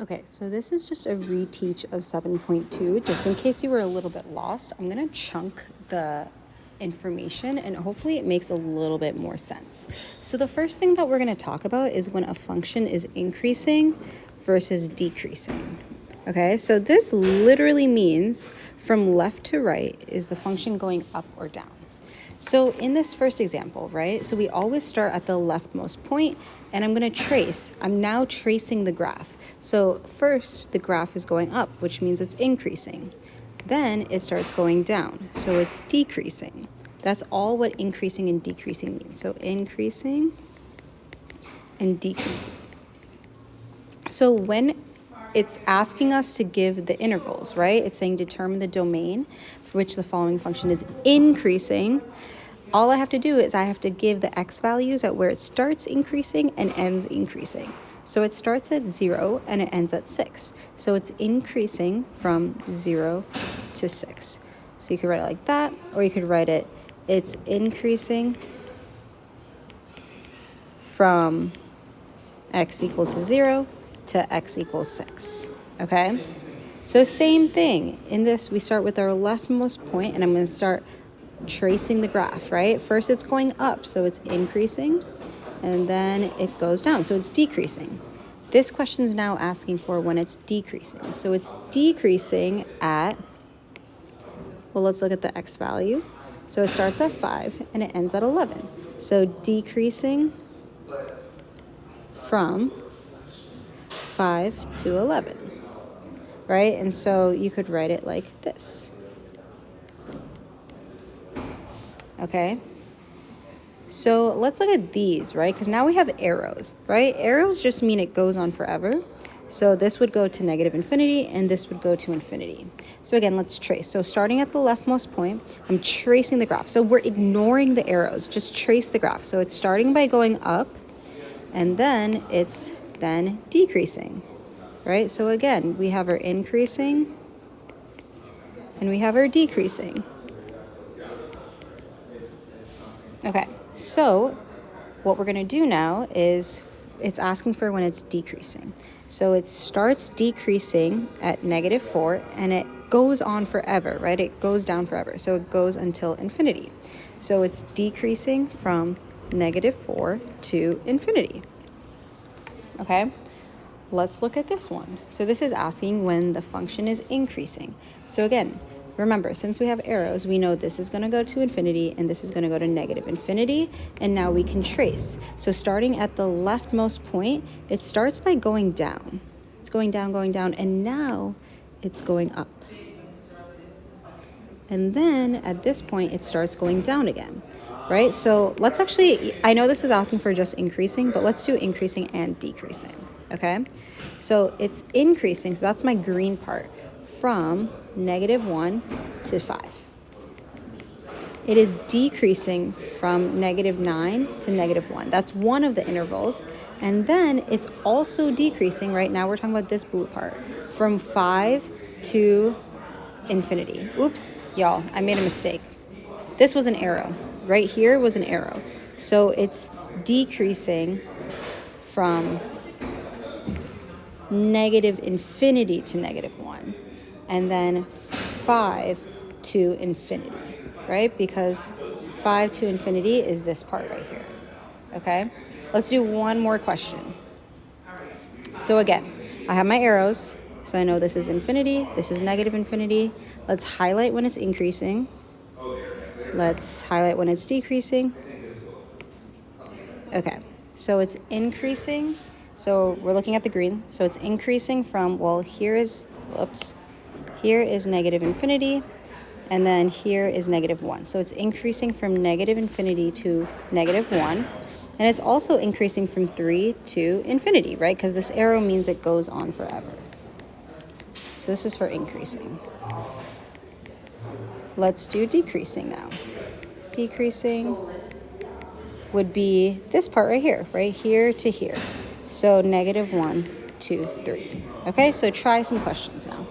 Okay, so this is just a reteach of 7.2. Just in case you were a little bit lost, I'm going to chunk the information and hopefully it makes a little bit more sense. So the first thing that we're going to talk about is when a function is increasing versus decreasing. Okay, so this literally means from left to right is the function going up or down. So in this first example, right, so we always start at the leftmost point and I'm going to trace. I'm now tracing the graph. So first the graph is going up, which means it's increasing. Then it starts going down, so it's decreasing. That's all what increasing and decreasing means. So increasing and decreasing. So when it's asking us to give the intervals, right? It's saying determine the domain for which the following function is increasing. All I have to do is I have to give the x values at where it starts increasing and ends increasing. So it starts at 0 and it ends at 6. So it's increasing from 0 to 6. So you could write it like that, or you could write it, it's increasing from x equal to 0 to x equals 6, okay? So same thing. In this, we start with our leftmost point, and I'm going to start tracing the graph, right? First it's going up, so it's increasing, and then it goes down, so it's decreasing. This question is now asking for when it's decreasing. So it's decreasing at, well, let's look at the x value. So it starts at 5 and it ends at 11. So decreasing from 5 to 11, right? And so you could write it like this. Okay? So let's look at these, right? Because now we have arrows, right? Arrows just mean it goes on forever. So this would go to negative infinity and this would go to infinity. So again, let's trace. So starting at the leftmost point, I'm tracing the graph. So we're ignoring the arrows, just trace the graph. So it's starting by going up and then it's then decreasing, right? So again, we have our increasing and we have our decreasing. Okay, so what we're going to do now is it's asking for when it's decreasing. So it starts decreasing at -4 and it goes on forever, right? It goes down forever. So it goes until infinity. So it's decreasing from -4 to infinity. Okay, let's look at this one. So this is asking when the function is increasing. So again, remember, since we have arrows, we know this is going to go to infinity and this is going to go to negative infinity. And now we can trace. So starting at the leftmost point, it starts by going down. It's going down, and now it's going up. And then at this point, it starts going down again, right? So let's actually, I know this is asking for just increasing, but let's do increasing and decreasing, okay? So it's increasing, so that's my green part, from -1 to 5. It is decreasing from -9 to -1. That's one of the intervals. And then it's also decreasing, right now we're talking about this blue part, from 5 to infinity. Oops, y'all, I made a mistake. This was an arrow. Right here was an arrow. So it's decreasing from negative infinity to -1. And then 5 to infinity, right? Because 5 to infinity is this part right here, okay? Let's do one more question. So again, I have my arrows, so I know this is infinity, this is negative infinity. Let's highlight when it's increasing. Let's highlight when it's decreasing. Okay, so it's increasing. So we're looking at the green. So it's increasing from, well, here is negative infinity, and then here is -1. So it's increasing from negative infinity to -1. And it's also increasing from 3 to infinity, right? Because this arrow means it goes on forever. So this is for increasing. Let's do decreasing now. Decreasing would be this part right here to here. So -1 to 3. Okay, so try some questions now.